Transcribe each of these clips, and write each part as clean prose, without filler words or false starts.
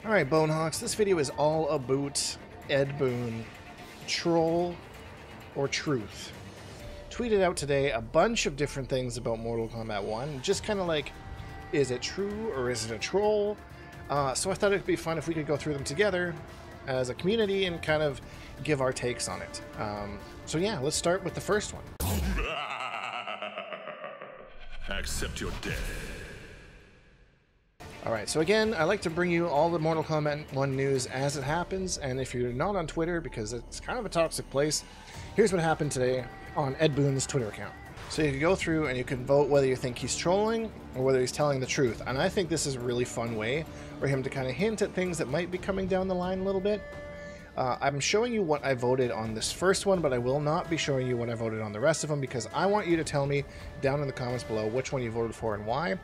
Alright, Bonehawks, this video is all about Ed Boon, troll or truth. Tweeted out today a bunch of different things about Mortal Kombat 1, just kind of like, is it true or is it a troll? So I thought it'd be fun if we could go through them together as a community and kind of give our takes on it. So yeah, let's start with the first one. Accept your death. Alright, so again, I like to bring you all the Mortal Kombat 1 news as it happens, and if you're not on Twitter, because it's kind of a toxic place, here's what happened today on Ed Boon's Twitter account. So you can go through and you can vote whether you think he's trolling or whether he's telling the truth, and I think this is a really fun way for him to kind of hint at things that might be coming down the line a little bit. I'm showing you what I voted on this first one, but I will not be showing you what I voted on the rest of them, because I want you to tell me down in the comments below which one you voted for and why.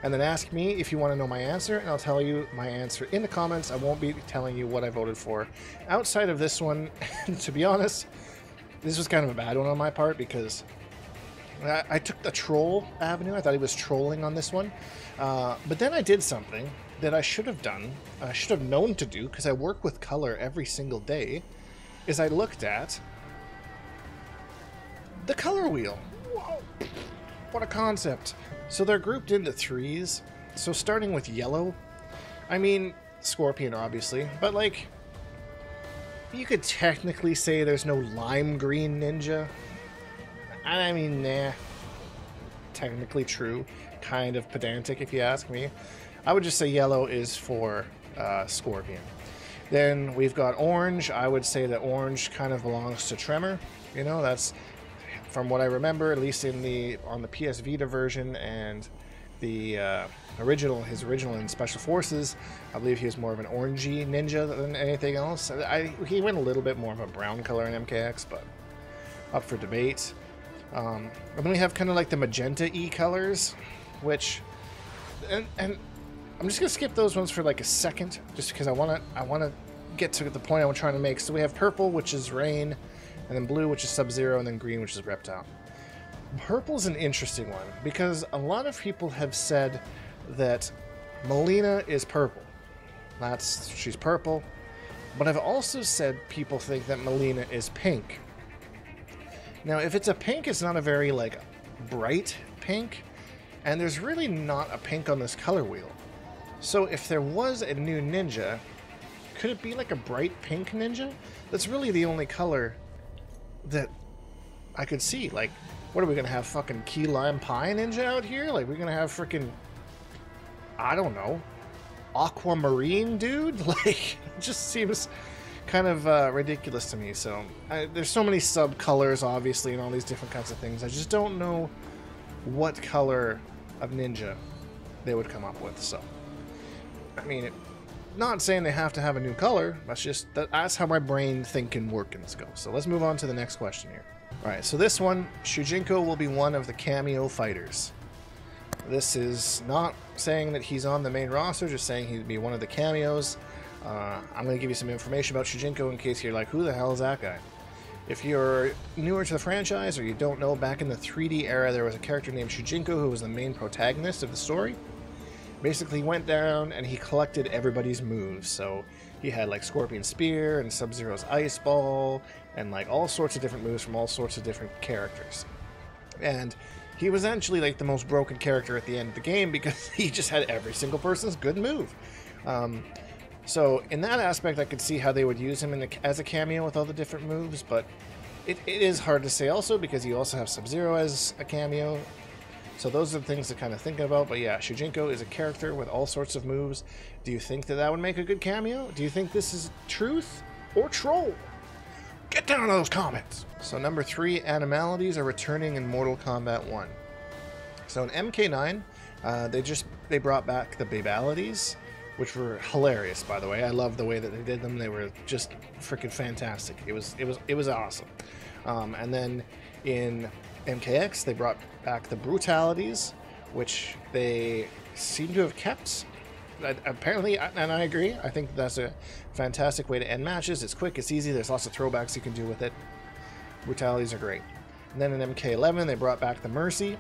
And then ask me if you want to know my answer, and I'll tell you my answer in the comments. I won't be telling you what I voted for. Outside of this one, to be honest, this was kind of a bad one on my part, because I took the troll avenue. I thought he was trolling on this one. But then I did something that I should have done, I should have known to do, because I work with color every single day, is I looked at the color wheel. Whoa, what a concept. So they're grouped into threes. So starting with yellow, I mean, Scorpion obviously, but like, you could technically say there's no lime green ninja. I mean, nah, technically true, kind of pedantic if you ask me. I would just say yellow is for Scorpion. Then we've got orange. I would say that orange kind of belongs to Tremor. You know, that's from what I remember, at least in on the PS Vita version and the his original in Special Forces. I believe he was more of an orangey ninja than anything else. He went a little bit more of a brown color in MKX, but up for debate. And then we have kind of like the magenta-y colors, which, and I'm just gonna skip those ones for like a second, just because I wanna get to the point I'm trying to make. So we have purple, which is Rain, and then blue, which is Sub-Zero, and then green, which is Reptile. Purple's an interesting one, because a lot of people have said that Melina is purple. She's purple. But I've also said people think that Melina is pink. Now, if it's a pink, it's not a very, like, bright pink, and there's really not a pink on this color wheel. So if there was a new ninja, could it be like a bright pink ninja? That's really the only color that I could see. Like, what are we gonna have, fucking key lime pie ninja out here? Like, we're gonna have freaking, I don't know, aquamarine dude? Like, it just seems kind of ridiculous to me. So there's so many sub colors obviously and all these different kinds of things. I just don't know what color of ninja they would come up with. So I mean, not saying they have to have a new color, that's how my brain thinking workings go. So let's move on to the next question here. Alright, so this one, Shujinko will be one of the Cameo Fighters. This is not saying that he's on the main roster, just saying he'd be one of the cameos. I'm going to give you some information about Shujinko in case you're like, who the hell is that guy? If you're newer to the franchise or you don't know, back in the 3D era there was a character named Shujinko who was the main protagonist of the story. Basically, he went down and he collected everybody's moves. So he had like Scorpion Spear and Sub-Zero's Ice Ball and like all sorts of different moves from all sorts of different characters. And he was actually like the most broken character at the end of the game because he just had every single person's good move. So in that aspect, I could see how they would use him as a cameo with all the different moves, but it is hard to say also because you also have Sub-Zero as a cameo. So those are the things to kind of think about. But yeah, Shujinko is a character with all sorts of moves. Do you think that would make a good cameo? Do you think this is truth or troll? Get down in those comments! So number 3, animalities are returning in Mortal Kombat 1. So in MK9, they brought back the babalities, which were hilarious, by the way. I love the way that they did them. They were just freaking fantastic. It was awesome. And then in MKX, they brought back the brutalities, which they seem to have kept. Apparently, and I agree, I think that's a fantastic way to end matches. It's quick, it's easy, there's lots of throwbacks you can do with it. Brutalities are great. And then in MK11, they brought back the Mercy.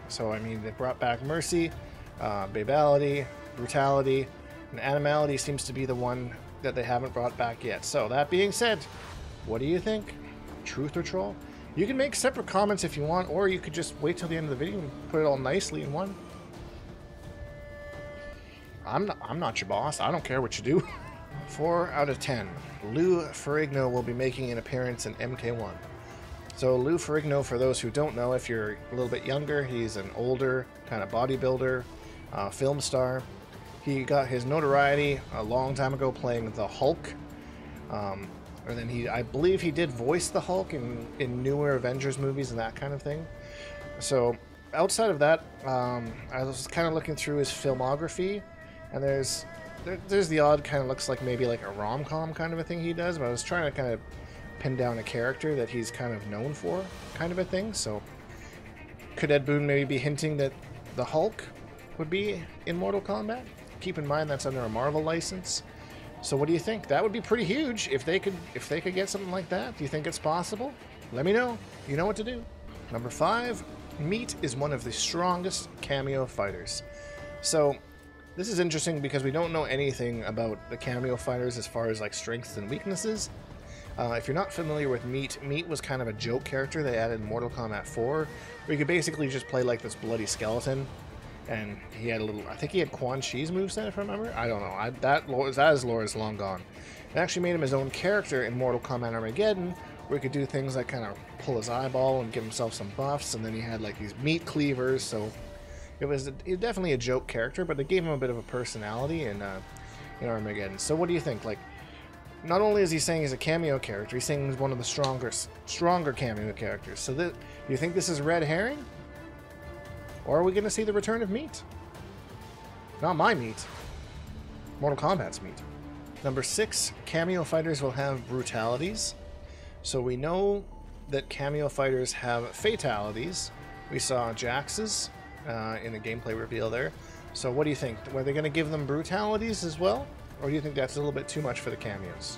So, I mean, they brought back Mercy, Babality, Brutality, And Animality seems to be the one that they haven't brought back yet. So, that being said, what do you think? Truth or troll? You can make separate comments if you want, or you could just wait till the end of the video and put it all nicely in one. I'm not your boss. I don't care what you do. 4 out of 10. Lou Ferrigno will be making an appearance in MK1. So Lou Ferrigno, for those who don't know, if you're a little bit younger, he's an older kind of bodybuilder, film star. He got his notoriety a long time ago playing the Hulk. Or then I believe he did voice the Hulk in newer Avengers movies and that kind of thing. So outside of that, I was kind of looking through his filmography, and there's the odd kind of looks like maybe like a rom-com kind of a thing he does, but I was trying to kind of pin down a character that he's kind of known for, kind of a thing. So could Ed Boon maybe be hinting that the Hulk would be in Mortal Kombat? Keep in mind that's under a Marvel license. So what do you think? That would be pretty huge if they could get something like that. Do you think it's possible? Let me know. You know what to do. Number 5, Meat is one of the strongest Cameo Fighters. So this is interesting because we don't know anything about the Cameo Fighters as far as like strengths and weaknesses. If you're not familiar with Meat was kind of a joke character they added in Mortal Kombat 4, where you could basically just play like this bloody skeleton. And he had a little, I think he had Quan Chi's moveset, if I remember. I don't know. That lore is long gone. It actually made him his own character in Mortal Kombat Armageddon, where he could do things like kind of pull his eyeball and give himself some buffs, and then he had like these meat cleavers, so it was definitely a joke character, but they gave him a bit of a personality in Armageddon. So what do you think? Like, not only is he saying he's a cameo character, he's saying he's one of the stronger cameo characters. So do you think this is red herring? Or are we going to see the return of Meat? Not my Meat. Mortal Kombat's Meat. Number 6, Cameo Fighters will have brutalities. So we know that Cameo Fighters have fatalities. We saw Jax's in the gameplay reveal there. So what do you think? Were they going to give them brutalities as well? Or do you think that's a little bit too much for the cameos?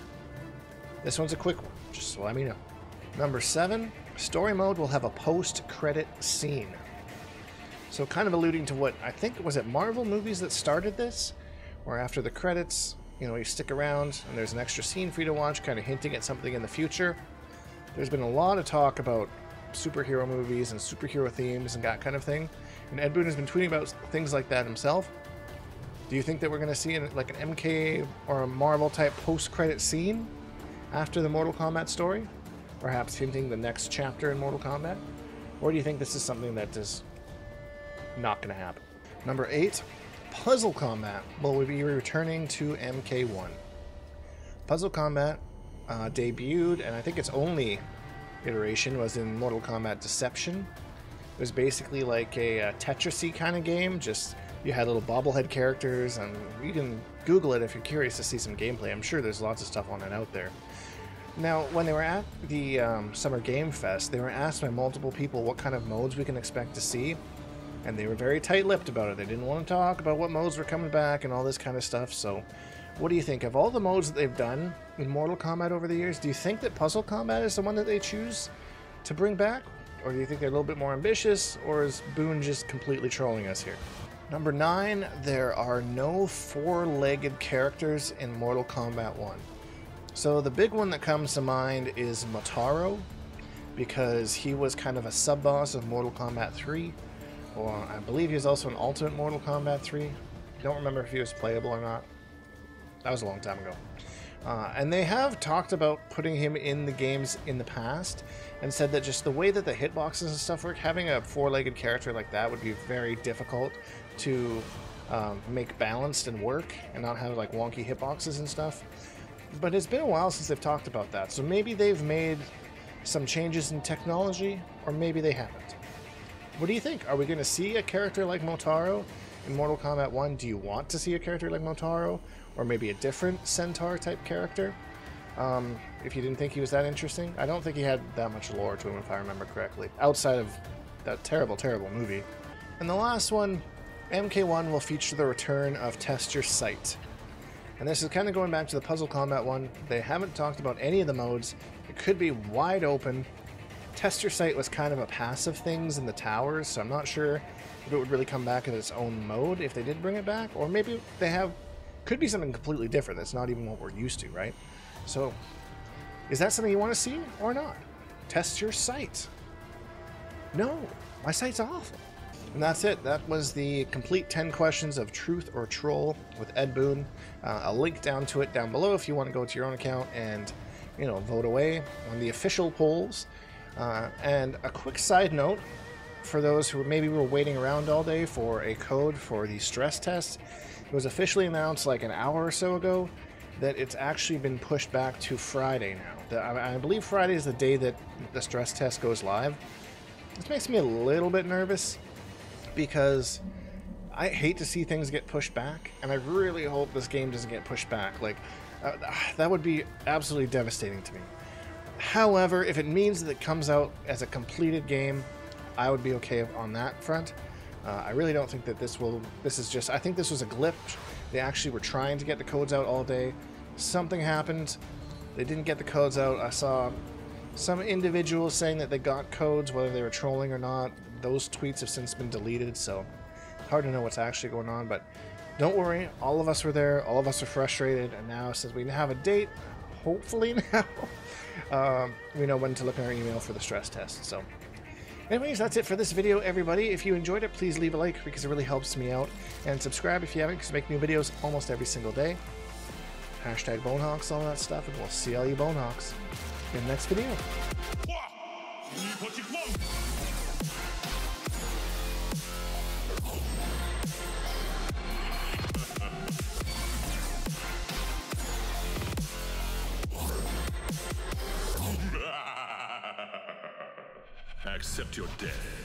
This one's a quick one, just let me know. Number 7, Story Mode will have a post-credit scene. So kind of alluding to what, I think, was it Marvel movies that started this? Where after the credits, you know, you stick around and there's an extra scene for you to watch, kind of hinting at something in the future. There's been a lot of talk about superhero movies and superhero themes and that kind of thing. And Ed Boon has been tweeting about things like that himself. Do you think that we're going to see like an MK or a Marvel type post-credit scene after the Mortal Kombat story? Perhaps hinting the next chapter in Mortal Kombat? Or do you think this is something that is not going to happen? Number 8, Puzzle Combat will be returning to MK1. Puzzle Combat debuted, and I think its only iteration was in Mortal Kombat Deception. It was basically like a Tetris-y kind of game, just you had little bobblehead characters, and you can Google it if you're curious to see some gameplay. I'm sure there's lots of stuff on it out there. Now, when they were at the Summer Game Fest, they were asked by multiple people what kind of modes we can expect to see, and they were very tight-lipped about it. They didn't want to talk about what modes were coming back and all this kind of stuff. So what do you think? Of all the modes that they've done in Mortal Kombat over the years, do you think that Puzzle Combat is the one that they choose to bring back? Or do you think they're a little bit more ambitious, or is Boon just completely trolling us here? Number 9, there are no 4-legged characters in Mortal Kombat 1. So the big one that comes to mind is Motaro, because he was kind of a sub-boss of Mortal Kombat 3. Or I believe he was also in Ultimate Mortal Kombat 3. I don't remember if he was playable or not. That was a long time ago. And they have talked about putting him in the games in the past, and said that just the way that the hitboxes and stuff work, having a 4-legged character like that would be very difficult to make balanced and work, and not have like wonky hitboxes and stuff. But it's been a while since they've talked about that, so maybe they've made some changes in technology, or maybe they haven't. What do you think? Are we going to see a character like Motaro in Mortal Kombat 1? Do you want to see a character like Motaro? Or maybe a different Centaur-type character? If you didn't think he was that interesting. I don't think he had that much lore to him, if I remember correctly. Outside of that terrible, terrible movie. And the last one, MK1 will feature the return of Test Your Sight. And this is kind of going back to the Puzzle Combat one. They haven't talked about any of the modes. It could be wide open. Test Your Sight was kind of a passive things in the towers, so I'm not sure if it would really come back in its own mode if they did bring it back. Or maybe they have Could be something completely different. That's not even what we're used to, right? So, is that something you want to see or not? Test your sight. No, my sight's awful. And that's it. That was the complete 10 questions of Truth or Troll with Ed Boon. I'll link down to it down below if you want to go to your own account and, you know, vote away on the official polls. And a quick side note for those who maybe were waiting around all day for a code for the stress test. It was officially announced like an hour or so ago that it's actually been pushed back to Friday now. I believe Friday is the day that the stress test goes live. This makes me a little bit nervous because I hate to see things get pushed back, and I really hope this game doesn't get pushed back. Like, that would be absolutely devastating to me. However, if it means that it comes out as a completed game, I would be okay on that front. I really don't think that I think this was a glitch. They actually were trying to get the codes out all day. Something happened. They didn't get the codes out. I saw some individuals saying that they got codes, whether they were trolling or not. Those tweets have since been deleted, so hard to know what's actually going on. But don't worry, all of us were there. All of us are frustrated, and now since we have a date, hopefully now, we know when to look in our email for the stress test. So anyways, that's it for this video, everybody. If you enjoyed it, please leave a like because it really helps me out. And subscribe if you haven't, because I make new videos almost every single day. Hashtag Bonehawks, all that stuff, and we'll see all you Bonehawks in the next video. Accept your death.